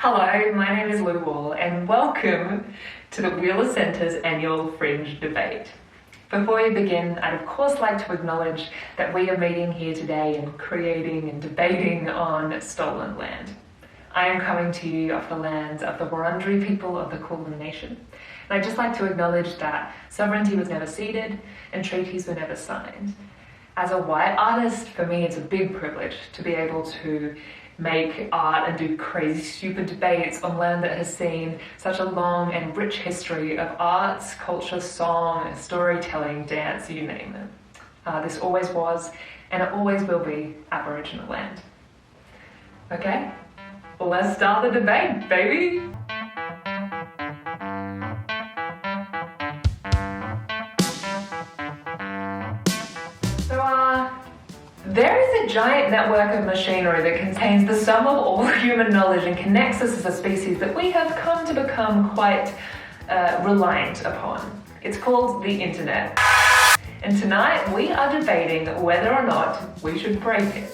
Hello, my name is Lou Wall and welcome to the Wheeler Centre's annual Fringe debate. Before we begin, I'd of course like to acknowledge that we are meeting here today and creating and debating on stolen land. I am coming to you off the lands of the Wurundjeri people of the Kulin Nation. And I'd just like to acknowledge that sovereignty was never ceded and treaties were never signed. As a white artist, for me it's a big privilege to be able to make art and do crazy stupid debates on land that has seen such a long and rich history of arts, culture, song, storytelling, dance, you name it. This always was and it always will be Aboriginal land. Okay, well, let's start the debate, baby! There is a giant network of machinery that contains the sum of all human knowledge and connects us as a species that we have come to become quite reliant upon. It's called the internet. And tonight we are debating whether or not we should break it.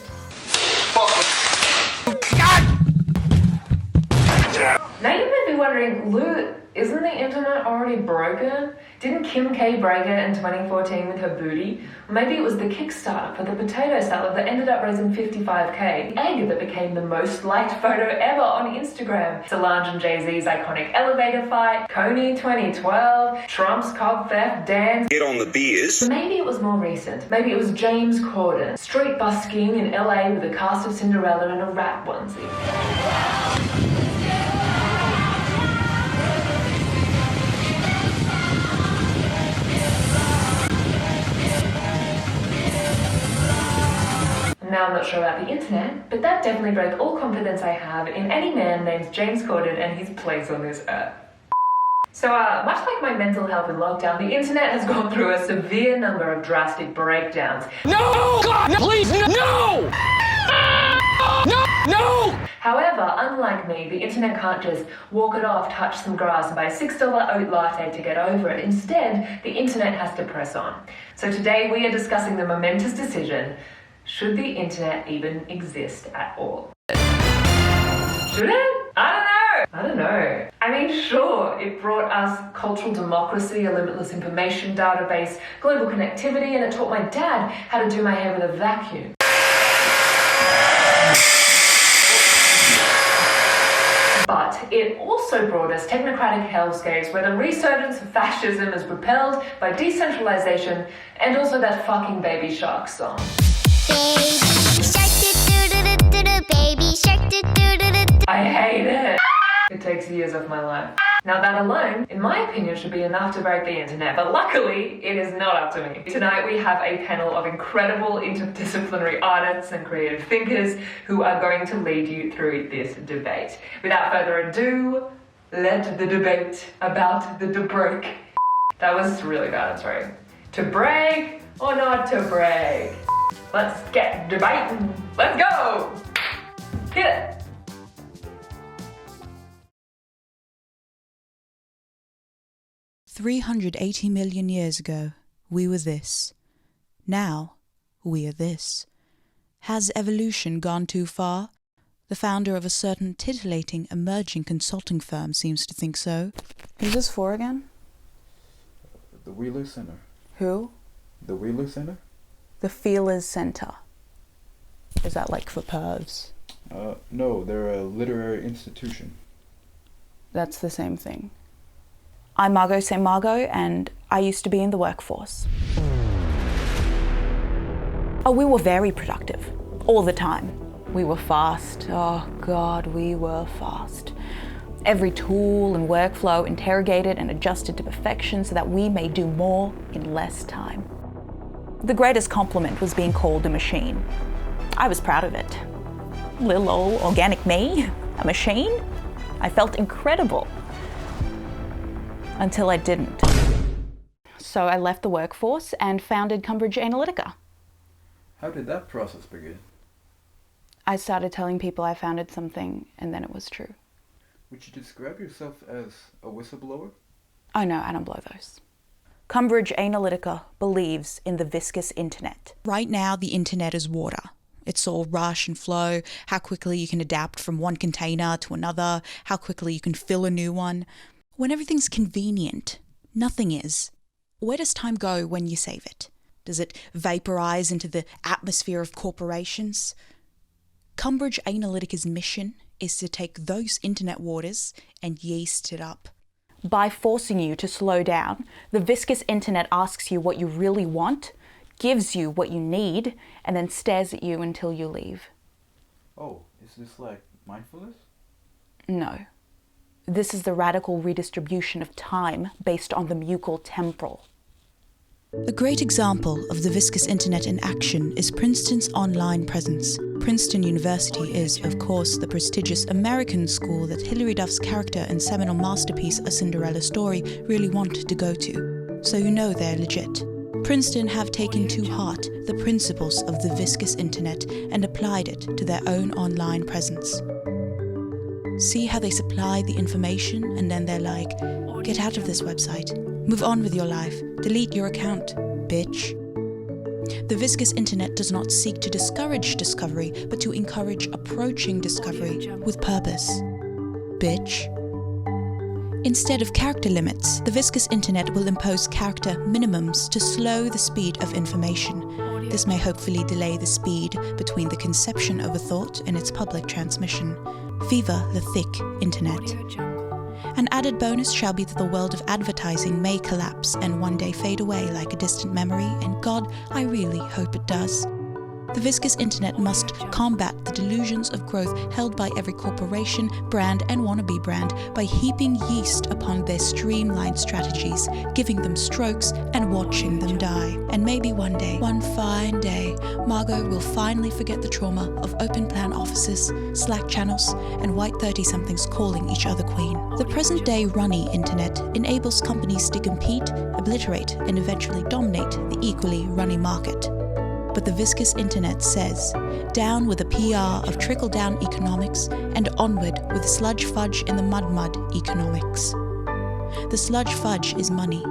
Now you might be wondering, Lou, isn't the internet already broken? Didn't Kim K break it in 2014 with her booty? Or maybe it was the Kickstarter for the potato salad that ended up raising 55k. The egg that became the most liked photo ever on Instagram. Solange and Jay-Z's iconic elevator fight. Coney 2012. Trump's cop theft dance. Get on the beers. Maybe it was more recent. Maybe it was James Corden. Street busking in LA with a cast of Cinderella and a rat onesie. Now I'm not sure about the internet, but that definitely broke all confidence I have in any man named James Corden and his place on this earth. So much like my mental health in lockdown, the internet has gone through a severe number of drastic breakdowns. No! God, no, please, no! No! No! However, unlike me, the internet can't just walk it off, touch some grass and buy a $6 oat latte to get over it. Instead, the internet has to press on. So today we are discussing the momentous decision: should the internet even exist at all? Should it? I don't know. I mean, sure, it brought us cultural democracy, a limitless information database, global connectivity, and it taught my dad how to do my hair with a vacuum. But it also brought us technocratic hellscapes where the resurgence of fascism is propelled by decentralization and also that fucking Baby Shark song. I hate it. It takes years of my life. Now that alone, in my opinion, should be enough to break the internet, but luckily, it is not up to me. Tonight we have a panel of incredible interdisciplinary artists and creative thinkers who are going to lead you through this debate. Without further ado, let the debate about the break. That was really bad, I'm sorry. To break or not to break? Let's get debating. Let's go! Hit it! $380 million years ago, we were this. Now, we are this. Has evolution gone too far? The founder of a certain titillating emerging consulting firm seems to think so. Who's this for again? The Wheeler Center. Who? The Wheeler Center? The Feelers Center. Is that like for pervs? No, they're a literary institution. That's the same thing. I'm Margot St. Margot, and I used to be in the workforce. Oh, we were very productive. All the time. We were fast. Oh God, we were fast. Every tool and workflow interrogated and adjusted to perfection so that we may do more in less time. The greatest compliment was being called a machine. I was proud of it. Little old organic me, a machine? I felt incredible. Until I didn't. So I left the workforce and founded Cambridge Analytica. How did that process begin? I started telling people I founded something, and then it was true. Would you describe yourself as a whistleblower? Oh no, I don't blow those. Cambridge Analytica believes in the viscous internet. Right now, the internet is water. It's all rush and flow, how quickly you can adapt from one container to another, how quickly you can fill a new one. When everything's convenient, nothing is. Where does time go when you save it? Does it vaporize into the atmosphere of corporations? Cambridge Analytica's mission is to take those internet waters and yeast it up. By forcing you to slow down, the viscous internet asks you what you really want, gives you what you need, and then stares at you until you leave. Oh, is this like mindfulness? No. This is the radical redistribution of time based on the mucal temporal. A great example of the viscous internet in action is Princeton's online presence. Princeton University is, of course, the prestigious American school that Hilary Duff's character in seminal masterpiece A Cinderella Story really wanted to go to. So you know they're legit. Princeton have taken to heart the principles of the viscous internet and applied it to their own online presence. See how they supply the information and then they're like, get out of this website, move on with your life, delete your account, bitch. The viscous internet does not seek to discourage discovery, but to encourage approaching discovery with purpose. Bitch. Instead of character limits, the viscous internet will impose character minimums to slow the speed of information. This may hopefully delay the speed between the conception of a thought and its public transmission. Viva the thick internet. An added bonus shall be that the world of advertising may collapse and one day fade away like a distant memory, and God, I really hope it does. The viscous internet must combat the delusions of growth held by every corporation, brand, and wannabe brand by heaping yeast upon their streamlined strategies, giving them strokes and watching them die. And maybe one day, one fine day, Margot will finally forget the trauma of open plan offices, Slack channels, and white 30-somethings calling each other queen. The present-day runny internet enables companies to compete, obliterate, and eventually dominate the equally runny market. But the viscous internet says, down with the PR of trickle-down economics and onward with sludge fudge in the mud economics. The sludge fudge is money,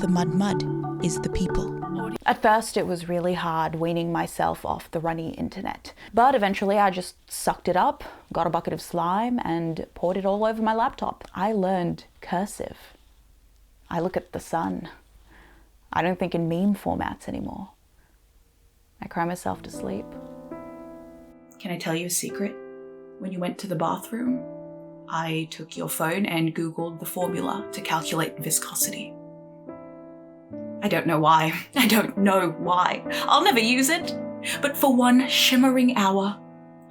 the mud is the people. At first it was really hard weaning myself off the runny internet, but eventually I just sucked it up, got a bucket of slime and poured it all over my laptop. I learned cursive. I look at the sun. I don't think in meme formats anymore. I cry myself to sleep. Can I tell you a secret? When you went to the bathroom, I took your phone and Googled the formula to calculate viscosity. I don't know why. I'll never use it. But for one shimmering hour,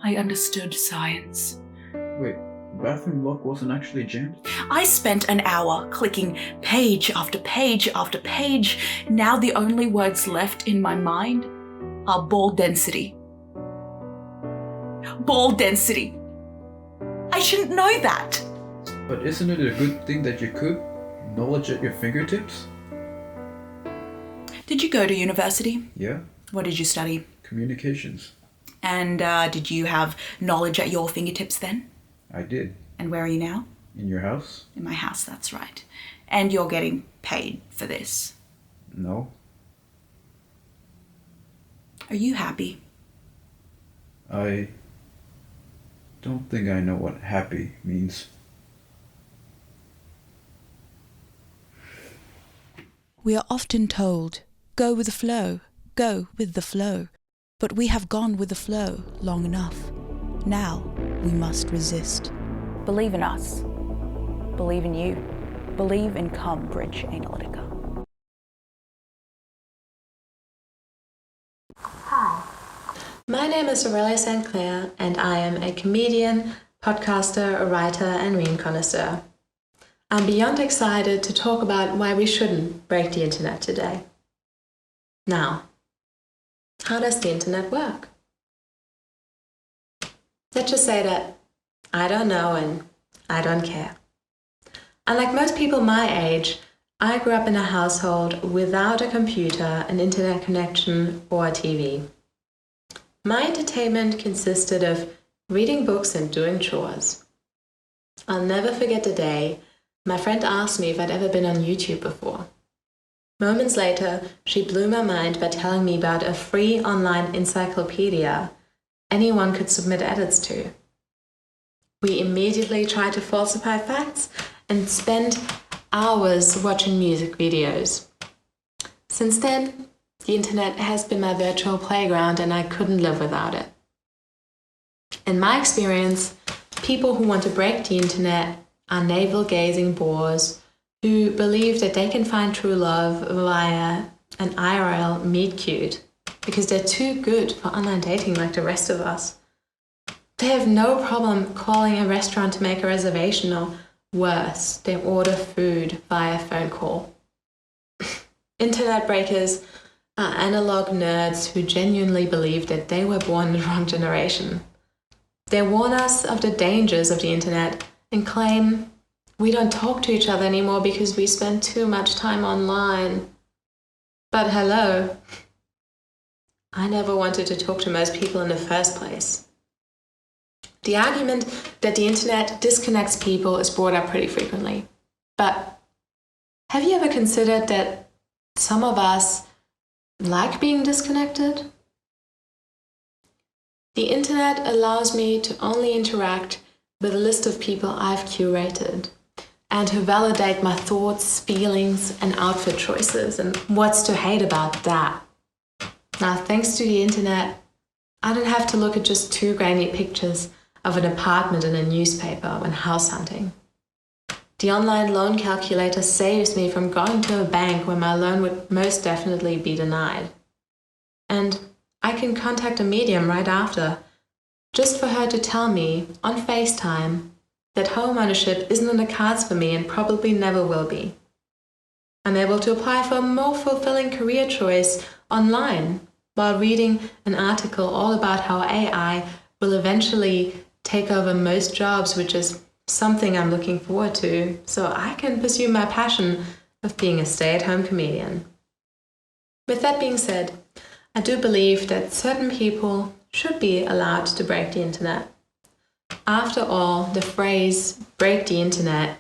I understood science. Wait, the bathroom lock wasn't actually jammed? I spent an hour clicking page after page after page. Now the only words left in my mind are ball density. Ball density. I shouldn't know that. But isn't it a good thing that you could? Knowledge at your fingertips? Did you go to university? Yeah. What did you study? Communications. And did you have knowledge at your fingertips then? I did. And where are you now? In your house? In my house, that's right. And you're getting paid for this. No. Are you happy? I don't think I know what happy means. We are often told, go with the flow, go with the flow. But we have gone with the flow long enough. Now we must resist. Believe in us. Believe in you. Believe in Cambridge Analytica. Hi. My name is Aurelia St. Clair, and I am a comedian, podcaster, a writer, and meme connoisseur. I'm beyond excited to talk about why we shouldn't break the internet today. Now, how does the internet work? Let's just say that I don't know and I don't care. Unlike most people my age, I grew up in a household without a computer, an internet connection, or a TV. My entertainment consisted of reading books and doing chores. I'll never forget the day my friend asked me if I'd ever been on YouTube before. Moments later, she blew my mind by telling me about a free online encyclopedia anyone could submit edits to. We immediately tried to falsify facts and spent hours watching music videos. Since then, the internet has been my virtual playground and I couldn't live without it. In my experience, people who want to break the internet are navel-gazing bores who believe that they can find true love via an IRL meet cute because they're too good for online dating like the rest of us. They have no problem calling a restaurant to make a reservation, or worse, they order food via phone call. Internet breakers are analog nerds who genuinely believe that they were born in the wrong generation. They warn us of the dangers of the internet and claim we don't talk to each other anymore because we spend too much time online. But hello, I never wanted to talk to most people in the first place. The argument that the internet disconnects people is brought up pretty frequently. But have you ever considered that some of us like being disconnected? The internet allows me to only interact with a list of people I've curated and to validate my thoughts, feelings, and outfit choices. And what's to hate about that? Now, thanks to the internet, I don't have to look at just 2 grainy pictures of an apartment in a newspaper when house hunting. The online loan calculator saves me from going to a bank where my loan would most definitely be denied. And I can contact a medium right after, just for her to tell me on FaceTime that home ownership isn't on the cards for me and probably never will be. I'm able to apply for a more fulfilling career choice online while reading an article all about how AI will eventually take over most jobs, which is something I'm looking forward to, so I can pursue my passion of being a stay-at-home comedian. With that being said, I do believe that certain people should be allowed to break the internet. After all, the phrase break the internet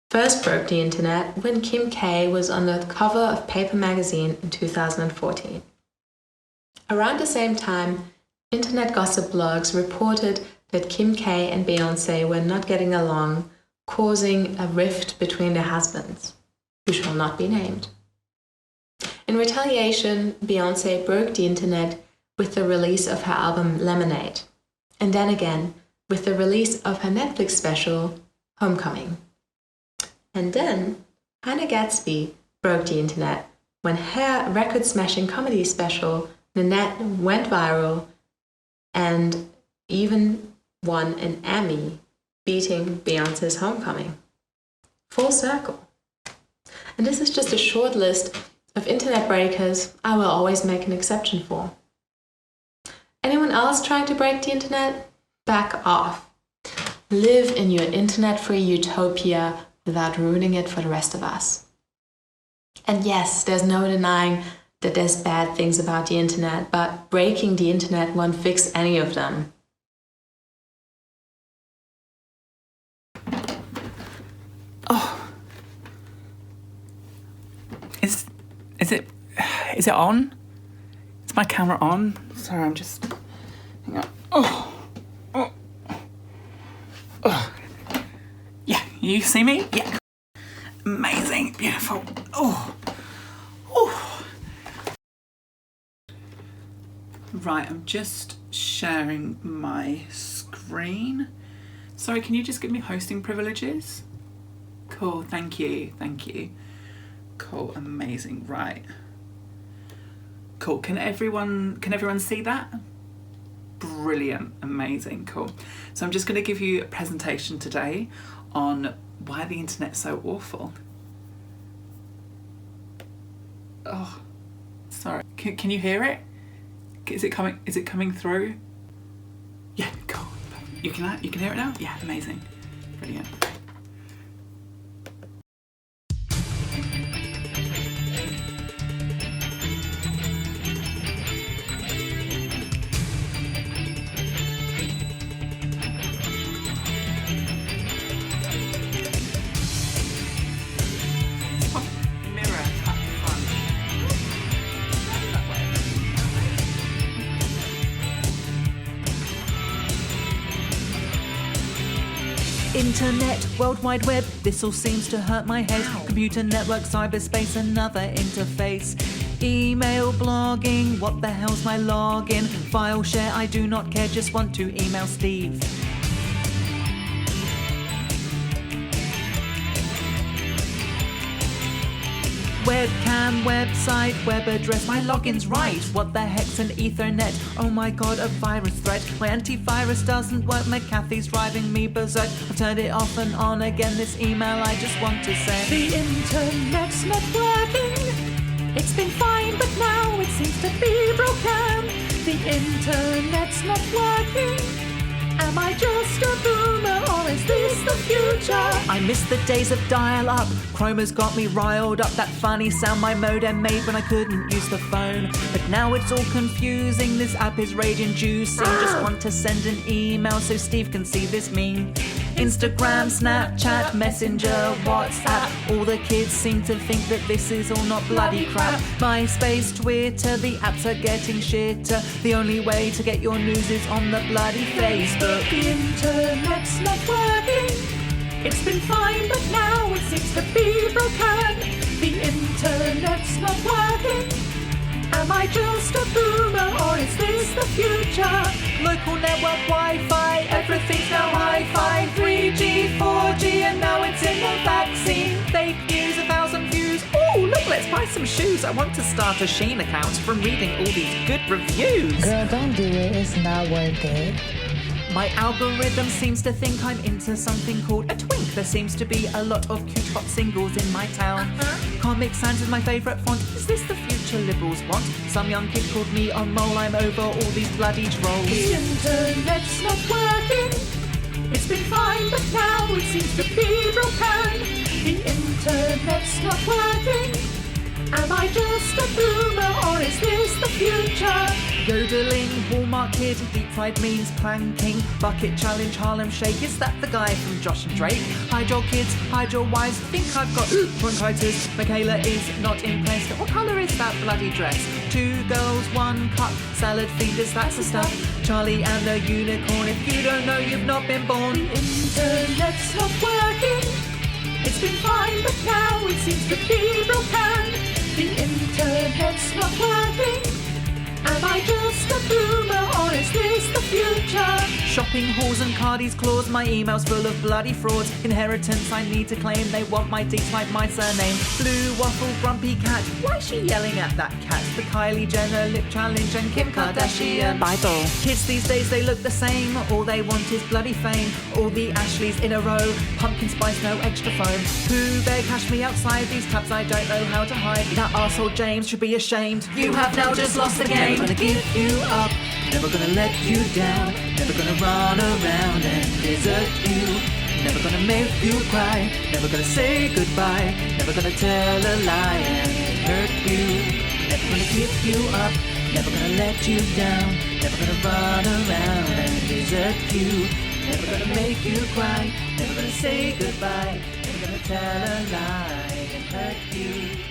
first broke the internet when Kim K was on the cover of Paper magazine in 2014. Around the same time, internet gossip blogs reported that Kim K and Beyoncé were not getting along, causing a rift between their husbands, who shall not be named. In retaliation, Beyoncé broke the internet with the release of her album Lemonade, and then again with the release of her Netflix special, Homecoming. And then Hannah Gadsby broke the internet when her record-smashing comedy special, Nanette, went viral and even won an Emmy, beating Beyoncé's Homecoming. Full circle. And this is just a short list of internet breakers I will always make an exception for. Anyone else trying to break the internet? Back off. Live in your internet-free utopia without ruining it for the rest of us. And yes, there's no denying that there's bad things about the internet, but breaking the internet won't fix any of them. Oh. Is it on? Is my camera on? Sorry, I'm just... Hang on. Oh. Yeah, you see me? Yeah. Amazing, beautiful. Oh. Right, I'm just sharing my screen. Sorry, can you just give me hosting privileges? Cool, thank you. Cool, amazing, right. Cool, can everyone see that? Brilliant, amazing, cool. So I'm just going to give you a presentation today on why the internet's so awful. Oh, sorry. Can you hear it? Is it coming through? Yeah, cool. You can hear it now? Yeah, amazing. Brilliant. Internet, World Wide Web, this all seems to hurt my head. Computer network, cyberspace, another interface. Email, blogging, what the hell's my login? File share, I do not care, just want to email Steve. Webcam, website, web address, my login's right. What the heck's an Ethernet? Oh my god, a virus threat. My antivirus doesn't work, McAfee's driving me berserk. I've turned it off and on again, this email I just want to send. The internet's not working. It's been fine, but now it seems to be broken. The internet's not working. Am I just a boomer or is this the future? I miss the days of dial-up. Chrome has got me riled up. That funny sound my modem made when I couldn't use the phone. But now it's all confusing. This app is rage-inducing. Just want to send an email so Steve can see this meme. Instagram, Snapchat, Messenger, WhatsApp. All the kids seem to think that this is all not bloody crap. MySpace, Twitter, the apps are getting shitter. The only way to get your news is on the bloody Facebook. The internet's not working. It's been fine, but now it seems to be broken. The internet's not working. Am I just a boomer or is this the future? Local network Wi-Fi, everything's now hi-fi. 3G, 4G and now it's in the vaccine. Fake news, 1,000 views. Oh, look, let's buy some shoes. I want to start a Shein account from reading all these good reviews. Girl, don't do it, it's not worth it. My algorithm seems to think I'm into something called a twink. There seems to be a lot of cute hot singles in my town. Comic Sans is my favourite font. Is this the future liberals want? Some young kid called me a mole. I'm over all these bloody trolls. The internet's not working. It's been fine, but now it seems to be broken. The internet's not working. Am I just a boomer or is this the future? Yodeling, Walmart kid, deep fried memes, planking, bucket challenge, Harlem shake. Is that the guy from Josh and Drake? Hide your kids, hide your wives. Think I've got bronchitis. Michaela is not impressed. What colour is that bloody dress? 2 girls, 1 cup, salad fingers, that's the stuff. Charlie and the unicorn. If you don't know, you've not been born. The internet's not working. It's been fine, but now it seems to be broken. The internet's not working. Am I just a boomer or is this the future? Shopping halls and cardies claws, my email's full of bloody frauds. Inheritance I need to claim, they want my deets like my surname. Blue waffle, grumpy cat, why is she yelling at that cat? The Kylie Jenner lip challenge and Kim Kardashian Bible. Kids these days, they look the same, all they want is bloody fame. All the Ashleys in a row, pumpkin spice, no extra foam. Who bear cash me outside these tabs I don't know how to hide. That arsehole James should be ashamed. You have now just lost the game. Never gonna give you up, never gonna let you down, never gonna run around and desert you, never gonna make you cry, never gonna say goodbye, never gonna tell a lie and hurt you, never gonna give you up, never gonna let you down, never gonna run around and desert you, never gonna make you cry, never gonna say goodbye, never gonna tell a lie and hurt you.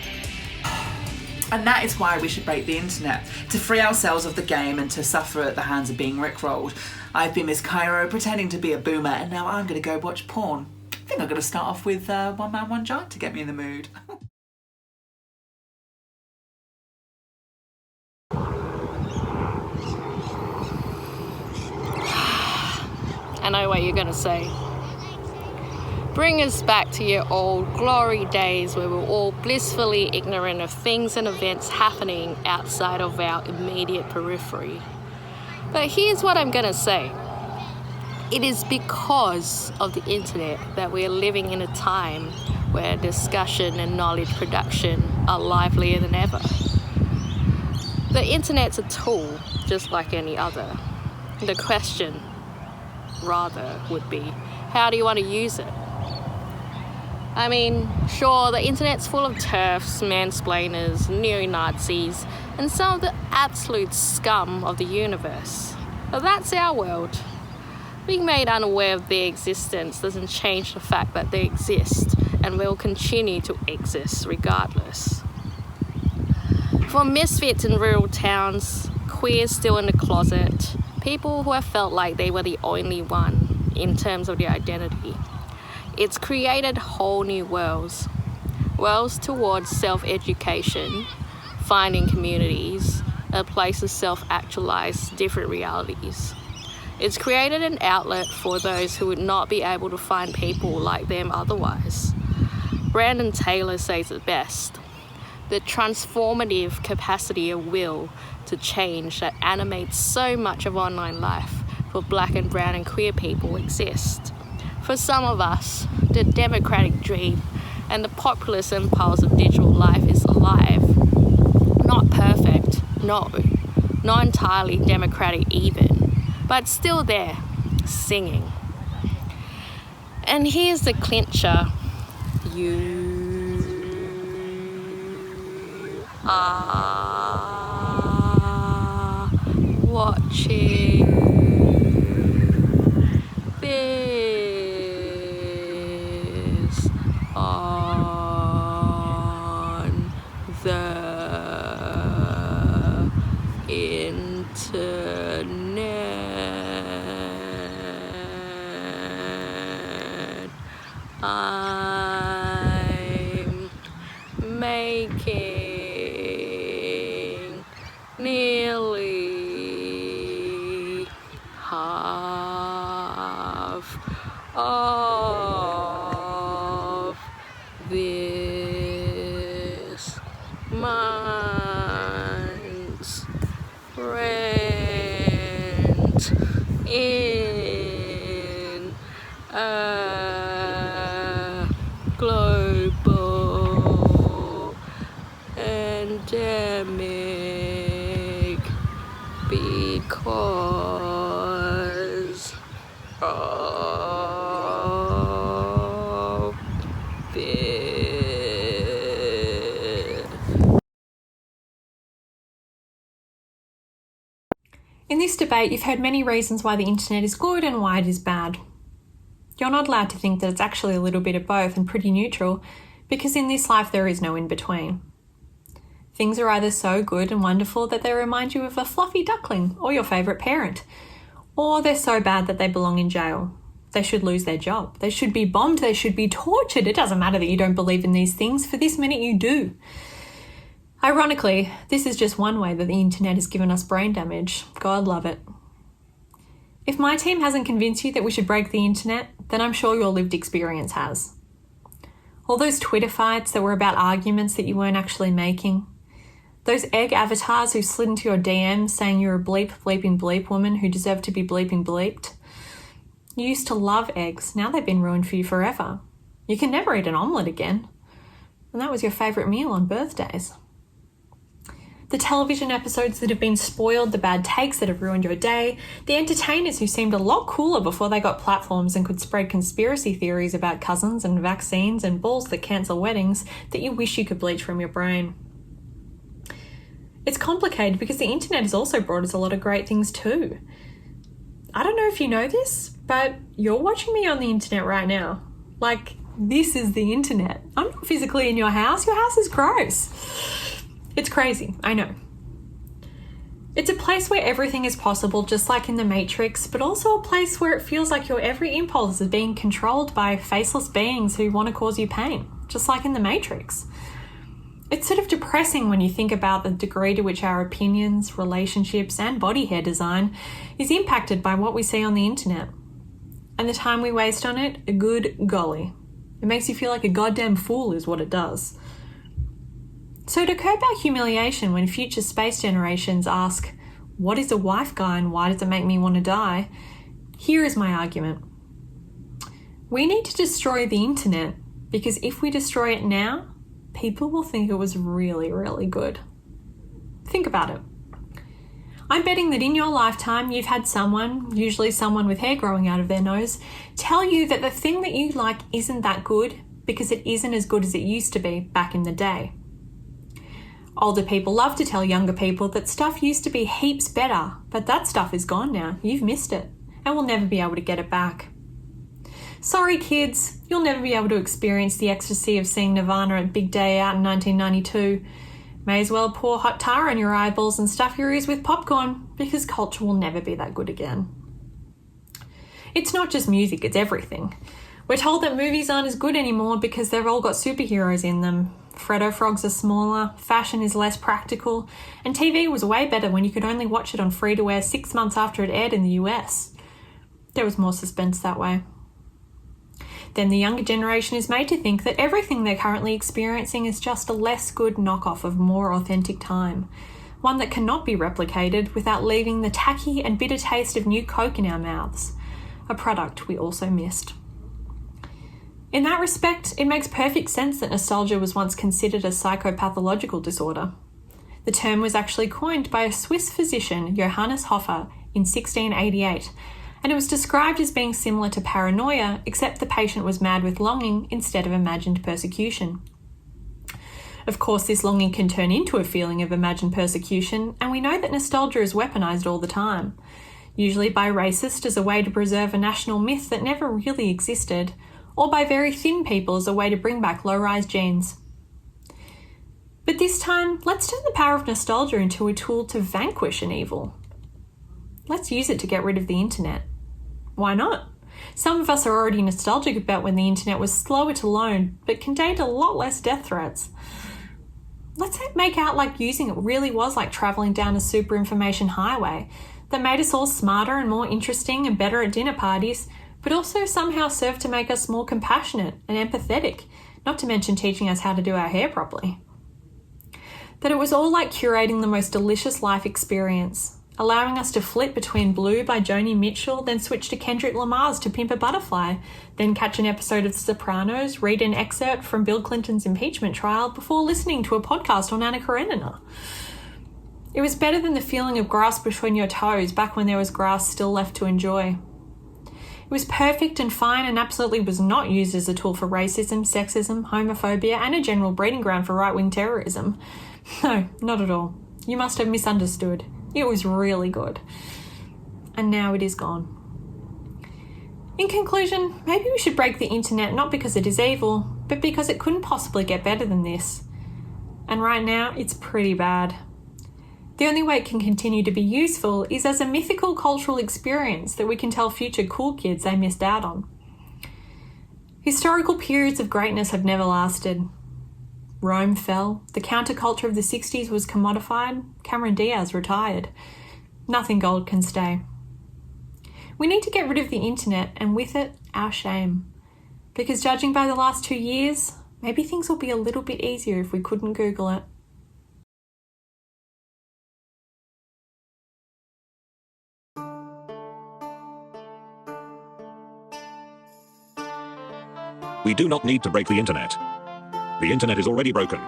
And that is why we should break the internet, to free ourselves of the game and to suffer at the hands of being rickrolled. I've been Miss Cairo, pretending to be a boomer, and now I'm going to go watch porn. I think I'm going to start off with One Man, One Giant to get me in the mood. I know what you're going to say. Bring us back to your old glory days where we're all blissfully ignorant of things and events happening outside of our immediate periphery. But here's what I'm gonna say. It is because of the internet that we're living in a time where discussion and knowledge production are livelier than ever. The internet's a tool just like any other. The question, rather, would be, how do you want to use it? I mean, sure, the internet's full of TERFs, mansplainers, neo-Nazis, and some of the absolute scum of the universe. But that's our world. Being made unaware of their existence doesn't change the fact that they exist and will continue to exist regardless. For misfits in rural towns, queers still in the closet, people who have felt like they were the only one in terms of their identity. It's created whole new worlds towards self-education, finding communities, a place to self-actualize different realities. It's created an outlet for those who would not be able to find people like them otherwise. Brandon Taylor says it best: the transformative capacity of will to change that animates so much of online life for Black and brown and queer people exists. For some of us, the democratic dream and the populist impulse of digital life is alive. Not perfect, no, not entirely democratic even, but still there, singing. And here's the clincher: you are watching this on the internet. I'm making nearly half of this month's rent in a global pandemic because of this. In this debate, you've heard many reasons why the internet is good and why it is bad. You're not allowed to think that it's actually a little bit of both and pretty neutral, because in this life there is no in-between. Things are either so good and wonderful that they remind you of a fluffy duckling or your favourite parent, or they're so bad that they belong in jail. They should lose their job. They should be bombed. They should be tortured. It doesn't matter that you don't believe in these things. For this minute you do. Ironically, this is just one way that the internet has given us brain damage. God love it. If my team hasn't convinced you that we should break the internet, then I'm sure your lived experience has. All those Twitter fights that were about arguments that you weren't actually making. Those egg avatars who slid into your DMs saying you're a bleep, bleeping bleep woman who deserved to be bleeping bleeped. You used to love eggs. Now they've been ruined for you forever. You can never eat an omelette again. And that was your favourite meal on birthdays. The television episodes that have been spoiled, the bad takes that have ruined your day, the entertainers who seemed a lot cooler before they got platforms and could spread conspiracy theories about cousins and vaccines and balls that cancel weddings that you wish you could bleach from your brain. It's complicated because the internet has also brought us a lot of great things too. I don't know if you know this, but you're watching me on the internet right now. Like, this is the internet. I'm not physically in your house. Your house is gross. It's crazy, I know. It's a place where everything is possible, just like in the Matrix, but also a place where it feels like your every impulse is being controlled by faceless beings who want to cause you pain, just like in the Matrix. It's sort of depressing when you think about the degree to which our opinions, relationships, and body hair design is impacted by what we see on the internet. And the time we waste on it, a good golly. It makes you feel like a goddamn fool is what it does. So to curb our humiliation when future space generations ask, what is a wife guy and why does it make me want to die? Here is my argument. We need to destroy the internet because if we destroy it now, people will think it was really, really good. Think about it. I'm betting that in your lifetime you've had someone, usually someone with hair growing out of their nose, tell you that the thing that you like isn't that good because it isn't as good as it used to be back in the day. Older people love to tell younger people that stuff used to be heaps better, but that stuff is gone now. You've missed it, and we'll never be able to get it back. Sorry, kids, you'll never be able to experience the ecstasy of seeing Nirvana at Big Day Out in 1992. May as well pour hot tar on your eyeballs and stuff your ears with popcorn, because culture will never be that good again. It's not just music, it's everything. We're told that movies aren't as good anymore because they've all got superheroes in them. Freddo frogs are smaller, fashion is less practical, and TV was way better when you could only watch it on free-to-air 6 months after it aired in the US. There was more suspense that way. Then the younger generation is made to think that everything they're currently experiencing is just a less good knockoff of more authentic time, one that cannot be replicated without leaving the tacky and bitter taste of new Coke in our mouths, a product we also missed. In that respect, it makes perfect sense that nostalgia was once considered a psychopathological disorder. The term was actually coined by a Swiss physician, Johannes Hofer, in 1688, and it was described as being similar to paranoia, except the patient was mad with longing instead of imagined persecution. Of course, this longing can turn into a feeling of imagined persecution, and we know that nostalgia is weaponized all the time, usually by racists as a way to preserve a national myth that never really existed, or by very thin people as a way to bring back low-rise jeans. But this time, let's turn the power of nostalgia into a tool to vanquish an evil. Let's use it to get rid of the internet. Why not? Some of us are already nostalgic about when the internet was slower to load, but contained a lot less death threats. Let's make out like using it really was like travelling down a super information highway that made us all smarter and more interesting and better at dinner parties, but also somehow served to make us more compassionate and empathetic, not to mention teaching us how to do our hair properly. That it was all like curating the most delicious life experience, allowing us to flip between Blue by Joni Mitchell, then switch to Kendrick Lamar's To Pimp a Butterfly, then catch an episode of The Sopranos, read an excerpt from Bill Clinton's impeachment trial before listening to a podcast on Anna Karenina. It was better than the feeling of grass between your toes back when there was grass still left to enjoy. It was perfect and fine and absolutely was not used as a tool for racism, sexism, homophobia, and a general breeding ground for right-wing terrorism. No, not at all. You must have misunderstood. It was really good. And now it is gone. In conclusion, maybe we should break the internet not because it is evil, but because it couldn't possibly get better than this. And right now, it's pretty bad. The only way it can continue to be useful is as a mythical cultural experience that we can tell future cool kids they missed out on. Historical periods of greatness have never lasted. Rome fell, the counterculture of the 60s was commodified, Cameron Diaz retired. Nothing gold can stay. We need to get rid of the internet and with it, our shame. Because judging by the last 2 years, maybe things will be a little bit easier if we couldn't Google it. We do not need to break the internet. The internet is already broken.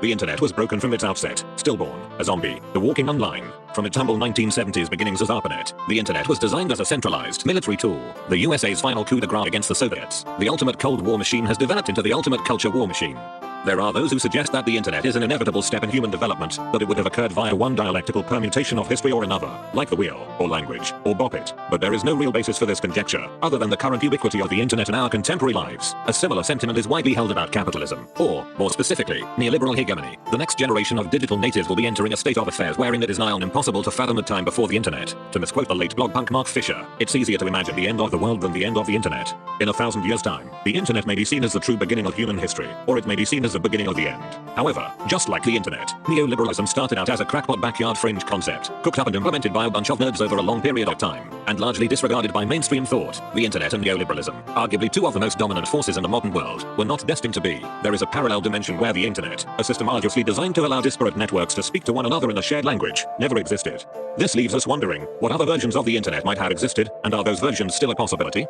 The internet was broken from its outset, stillborn, a zombie, the walking online. From its humble 1970s beginnings as ARPANET, the internet was designed as a centralized military tool, the USA's final coup de grace against the Soviets. The ultimate Cold War machine has developed into the ultimate culture war machine. There are those who suggest that the internet is an inevitable step in human development, that it would have occurred via one dialectical permutation of history or another, like the wheel, or language, or bop it. But there is no real basis for this conjecture, other than the current ubiquity of the internet in our contemporary lives. A similar sentiment is widely held about capitalism, or, more specifically, neoliberal hegemony. The next generation of digital natives will be entering a state of affairs wherein it is nigh on impossible to fathom a time before the internet. To misquote the late blog punk Mark Fisher, it's easier to imagine the end of the world than the end of the internet. In 1,000 years' time, the internet may be seen as the true beginning of human history, or it may be seen as the beginning of the end. However, just like the internet, neoliberalism started out as a crackpot backyard fringe concept, cooked up and implemented by a bunch of nerds over a long period of time, and largely disregarded by mainstream thought. The internet and neoliberalism, arguably two of the most dominant forces in the modern world, were not destined to be. There is a parallel dimension where the internet, a system arduously designed to allow disparate networks to speak to one another in a shared language, never existed. This leaves us wondering, what other versions of the internet might have existed, and are those versions still a possibility?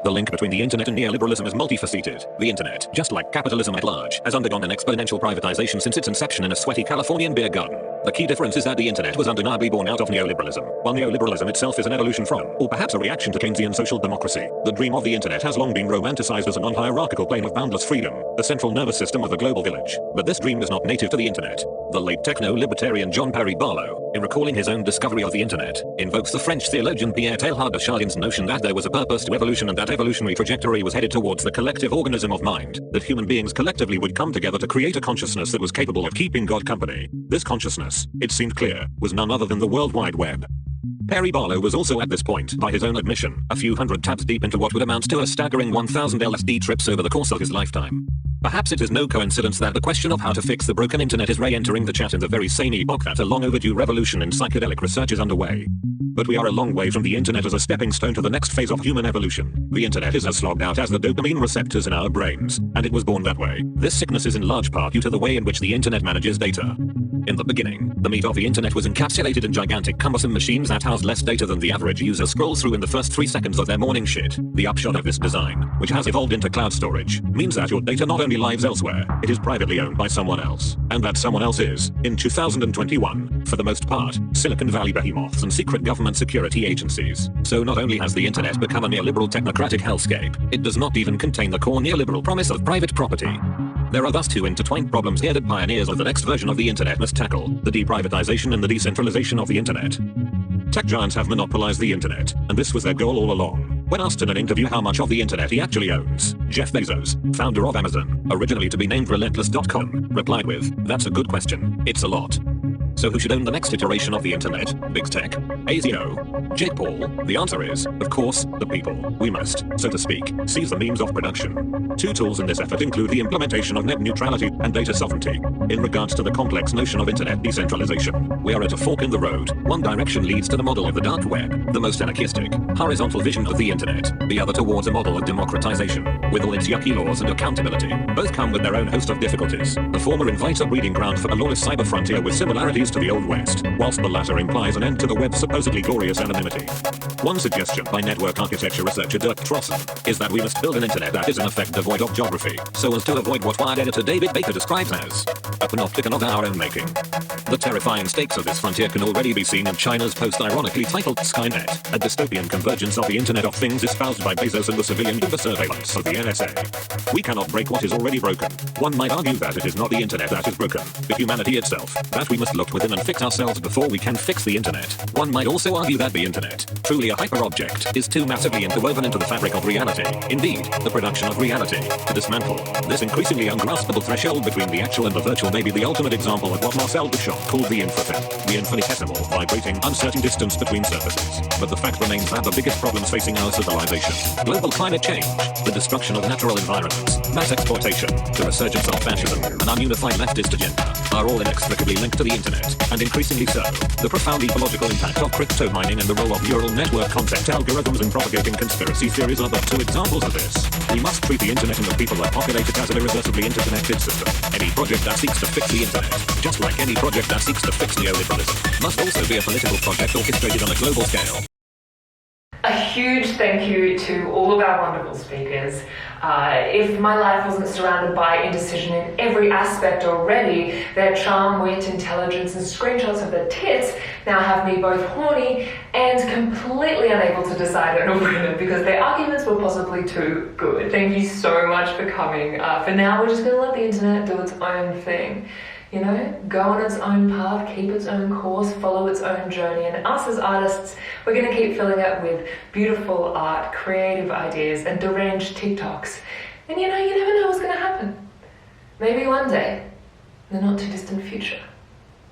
The link between the internet and neoliberalism is multifaceted. The internet, just like capitalism at large, has undergone an exponential privatization since its inception in a sweaty Californian beer garden. The key difference is that the internet was undeniably born out of neoliberalism, while neoliberalism itself is an evolution from, or perhaps a reaction to Keynesian social democracy. The dream of the internet has long been romanticized as a non-hierarchical plane of boundless freedom, the central nervous system of the global village. But this dream is not native to the internet. The late techno-libertarian John Parry Barlow, in recalling his own discovery of the internet, invokes the French theologian Pierre Teilhard de Chardin's notion that there was a purpose to evolution and that evolutionary trajectory was headed towards the collective organism of mind, that human beings collectively would come together to create a consciousness that was capable of keeping God company. This consciousness, it seemed clear, was none other than the World Wide Web. Perry Barlow was also at this point, by his own admission, a few hundred tabs deep into what would amount to a staggering 1,000 LSD trips over the course of his lifetime. Perhaps it is no coincidence that the question of how to fix the broken internet is re-entering the chat in the very same epoch that a long overdue revolution in psychedelic research is underway. But we are a long way from the internet as a stepping stone to the next phase of human evolution. The internet is as slogged out as the dopamine receptors in our brains, and it was born that way. This sickness is in large part due to the way in which the internet manages data. In the beginning, the meat of the internet was encapsulated in gigantic cumbersome machines that housed less data than the average user scrolls through in the first 3 seconds of their morning shit. The upshot of this design, which has evolved into cloud storage, means that your data not only lives elsewhere, it is privately owned by someone else. And that someone else is, in 2021, for the most part, Silicon Valley behemoths and secret government security agencies. So not only has the internet become a neoliberal technocratic hellscape, it does not even contain the core neoliberal promise of private property. There are thus two intertwined problems here that pioneers of the next version of the internet must tackle: the deprivatization and the decentralization of the internet. Tech giants have monopolized the internet, and this was their goal all along. When asked in an interview how much of the internet he actually owns, Jeff Bezos, founder of Amazon, originally to be named Relentless.com, replied with, "That's a good question. It's a lot." So who should own the next iteration of the internet? Big Tech? ASIO? Jake Paul? The answer is, of course, the people. We must, so to speak, seize the means of production. Two tools in this effort include the implementation of net neutrality and data sovereignty. In regards to the complex notion of internet decentralization, we are at a fork in the road. One direction leads to the model of the dark web, the most anarchistic, horizontal vision of the internet. The other towards a model of democratization, with all its yucky laws and accountability. Both come with their own host of difficulties. The former invites a breeding ground for a lawless cyber frontier with similarities to the Old West, whilst the latter implies an end to the web's supposedly glorious anonymity. One suggestion by network architecture researcher Dirk Trossen is that we must build an internet that is in effect devoid of geography, so as to avoid what Wired editor David Baker describes as a panopticon of our own making. The terrifying stakes of this frontier can already be seen in China's post-ironically titled Skynet, a dystopian convergence of the Internet of Things espoused by Bezos and the civilian surveillance of the NSA. We cannot break what is already broken. One might argue that it is not the internet that is broken, but humanity itself, that we must look within and fix ourselves before we can fix the internet. One might also argue that the internet, truly a hyper-object, is too massively interwoven into the fabric of reality, indeed, the production of reality. To dismantle this increasingly ungraspable threshold between the actual and the virtual may be the ultimate example of what Marcel Duchamp called the infrathem, the infinitesimal, vibrating, uncertain distance between surfaces. But the fact remains that the biggest problems facing our civilization, global climate change, the destruction of natural environments, mass exploitation, the resurgence of fascism, and ununified leftist agenda, are all inextricably linked to the internet, and increasingly so. The profound ecological impact of crypto mining and the role of neural network content algorithms in propagating conspiracy theories are but two examples of this. We must treat the internet and the people that populate it as an irreversibly interconnected system. Any project that seeks to fix the internet, just like any project that seeks to fix neoliberalism, must also be a political project orchestrated on a global scale. A huge thank you to all of our wonderful speakers. If my life wasn't surrounded by indecision in every aspect already, their charm, wit, intelligence, and screenshots of their tits now have me both horny and completely unable to decide on a winner because their arguments were possibly too good. Thank you so much for coming. For now, we're just going to let the internet do its own thing. You know, go on its own path, keep its own course, follow its own journey. And us as artists, we're going to keep filling it with beautiful art, creative ideas, and deranged TikToks. And you know, you never know what's going to happen. Maybe one day, in the not too distant future,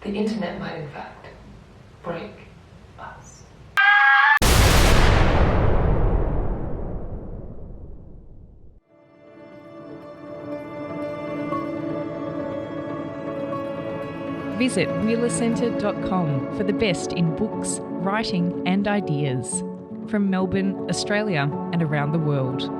the internet might in fact break us. Visit wheelercentre.com for the best in books, writing and ideas from Melbourne, Australia and around the world.